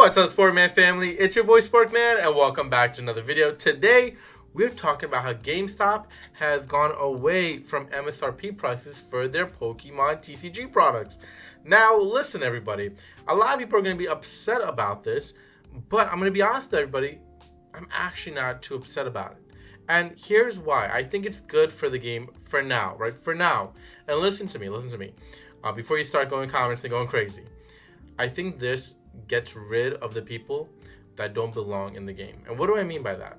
What's up, Sparkman family? It's your boy Sparkman, and welcome back to another video. Today, we're talking about how GameStop has gone away from MSRP prices for their Pokemon TCG products. Now, listen, everybody. A lot of people are going to be upset about this, but I'm going to be honest with everybody. I'm actually not too upset about it. And here's why. I think it's good for the game for now, right? For now. And listen to me. Before you start going comments and going crazy. I think this gets rid of the people that don't belong in the game. And what do I mean by that?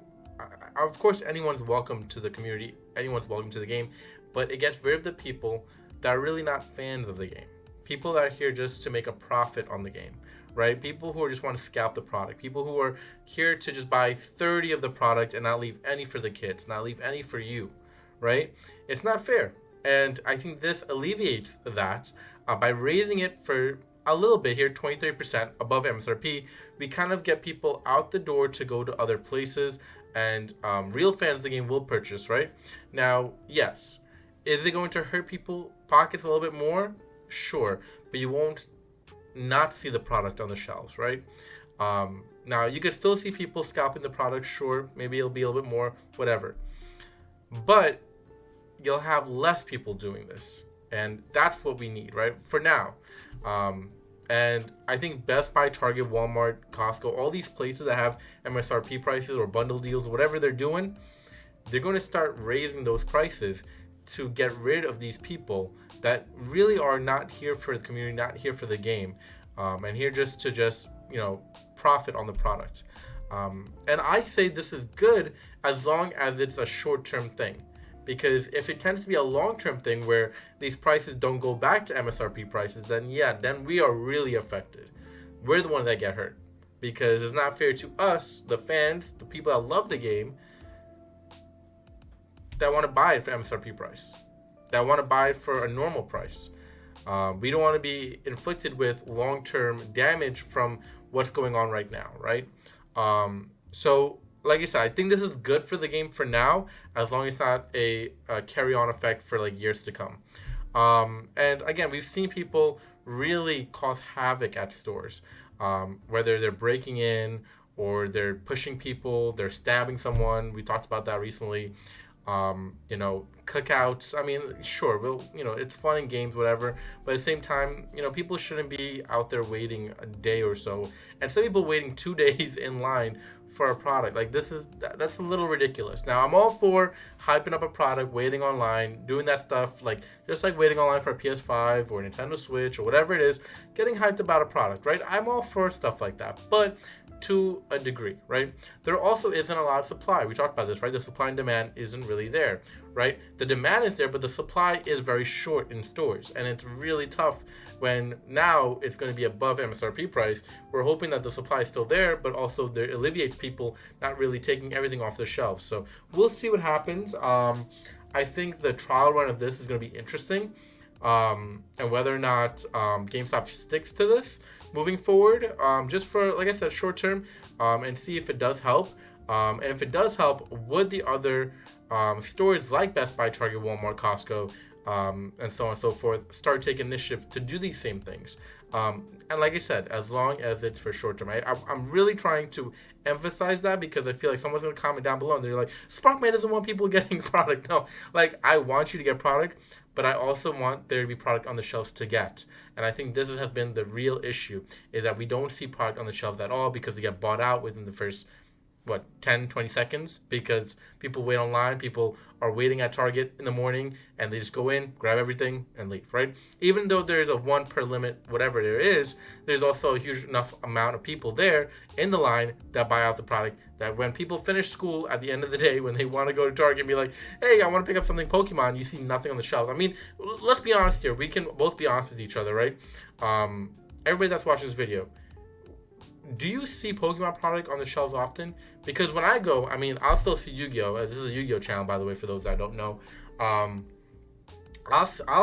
Of course, anyone's welcome to the community. Anyone's welcome to the game. But it gets rid of the people that are really not fans of the game. People that are here just to make a profit on the game, right? People who just want to scalp the product. People who are here to just buy 30 of the product and not leave any for the kids, not leave any for you, right? It's not fair. And I think this alleviates that by raising it for a little bit here, 20-30% above MSRP. We kind of get people out the door to go to other places, and real fans of the game will purchase, right? Now, yes, is it going to hurt people pockets a little bit more? Sure, but you won't not see the product on the shelves, right? Now, you could still see people scalping the product, sure, maybe it'll be a little bit more, whatever. But you'll have less people doing this, and that's what we need, right? For now. And I think Best Buy, Target, Walmart, Costco, all these places that have MSRP prices or bundle deals, whatever they're doing, they're going to start raising those prices to get rid of these people that really are not here for the community, not here for the game, and here just to profit on the product. And I say this is good as long as it's a short-term thing. Because if it tends to be a long-term thing where these prices don't go back to MSRP prices, then we are really affected. We're the ones that get hurt. Because it's not fair to us, the fans, the people that love the game, that want to buy it for MSRP price. That want to buy it for a normal price. We don't want to be inflicted with long-term damage from what's going on right now, right? So, like I said, I think this is good for the game for now, as long as it's not a carry-on effect for like years to come. And again, we've seen people really cause havoc at stores, whether they're breaking in or they're pushing people, they're stabbing someone. We talked about that recently. Cookouts. I mean, sure, it's fun in games, whatever. But at the same time, people shouldn't be out there waiting a day or so. And some people waiting 2 days in line for a product. Like, that's a little ridiculous. Now, I'm all for hyping up a product, waiting online, doing that stuff, like just like waiting online for a PS5 or Nintendo Switch or whatever it is, getting hyped about a product, right? I'm all for stuff like that, but to a degree, right? There also isn't a lot of supply. We talked about this, right? The supply and demand isn't really there, right? The demand is there, but the supply is very short in stores, and it's really tough when now it's going to be above MSRP price. We're hoping that the supply is still there, but also there alleviates people not really taking everything off the shelves. So we'll see what happens. I think the trial run of this is going to be interesting, and whether or not GameStop sticks to this moving forward, just for, like I said, short term, and see if it does help. And if it does help, would the other stores like Best Buy, Target, Walmart, Costco, and so on and so forth start taking initiative to do these same things? And like I said, as long as it's for short term, I'm really trying to emphasize that, because I feel like someone's going to comment down below and they're like, Sparkman doesn't want people getting product. No, like, I want you to get product, but I also want there to be product on the shelves to get. And I think this has been the real issue, is that we don't see product on the shelves at all because they get bought out within the first 10-20 seconds, because people wait online. People are waiting at Target in the morning and they just go in, grab everything and leave, right? Even though there's a 1 per limit, whatever there is, there's also a huge enough amount of people there in the line that buy out the product, that when people finish school at the end of the day, when they want to go to Target and be like, hey, I want to pick up something Pokemon, you see nothing on the shelves. I mean, let's be honest here. We can both be honest with each other, right? Everybody that's watching this video, do you see Pokemon product on the shelves often? Because when I go, I mean, I'll still see Yu-Gi-Oh! This is a Yu-Gi-Oh! Channel, by the way, for those that don't know. I'll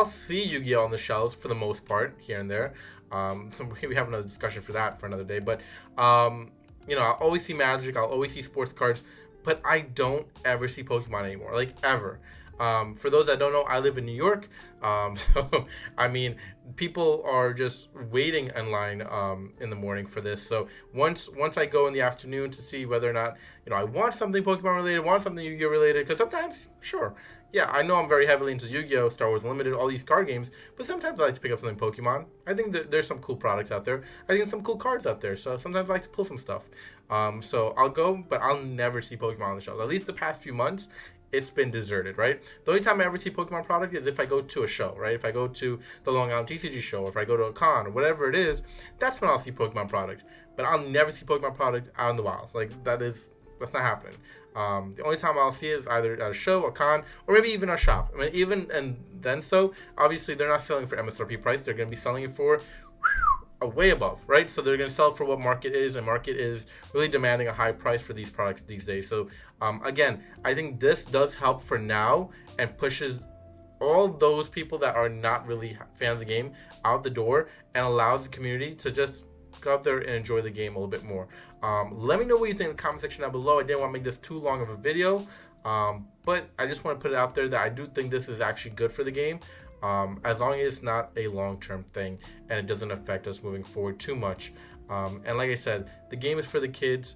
see Yu-Gi-Oh! On the shelves for the most part, here and there. So we have another discussion for that for another day. But, I'll always see Magic. I'll always see sports cards. But I don't ever see Pokemon anymore. Like, ever. For those that don't know, I live in New York. So, I mean, people are just waiting in line in the morning for this. So once I go in the afternoon to see whether or not, I want something Pokemon related, want something Yu-Gi-Oh related, because sometimes, sure, yeah, I know I'm very heavily into Yu-Gi-Oh, Star Wars Unlimited, all these card games, but sometimes I like to pick up something Pokemon. I think that there's some cool products out there. I think some cool cards out there. So sometimes I like to pull some stuff. So I'll go, but I'll never see Pokemon on the shelves. At least the past few months, it's been deserted, right? The only time I ever see Pokemon product is if I go to a show, right? If I go to the Long Island TCG show, or if I go to a con, or whatever it is, that's when I'll see Pokemon product. But I'll never see Pokemon product out in the wild. Like, that's not happening. The only time I'll see it is either at a show, a con, or maybe even a shop. I mean, even and then so, obviously they're not selling for MSRP price. They're going to be selling it for way above, right? So they're going to sell it for what market is, and market is really demanding a high price for these products these days. So again, I think this does help for now and pushes all those people that are not really fans of the game out the door and allows the community to just go out there and enjoy the game a little bit more. Let me know what you think in the comment section down below. I didn't want to make this too long of a video, but I just want to put it out there that I do think this is actually good for the game, as long as it's not a long-term thing and it doesn't affect us moving forward too much. And like I said, the game is for the kids.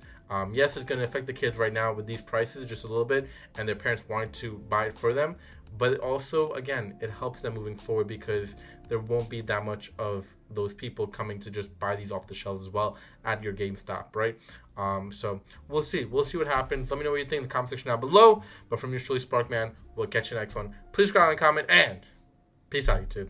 Yes, it's going to affect the kids right now with these prices just a little bit, and their parents wanting to buy it for them. But also, again, it helps them moving forward because there won't be that much of those people coming to just buy these off the shelves as well at your GameStop, right? So we'll see. We'll see what happens. Let me know what you think in the comment section down below. But from yours truly, Sparkman, we'll catch you next one. Please subscribe and comment, and peace out, YouTube.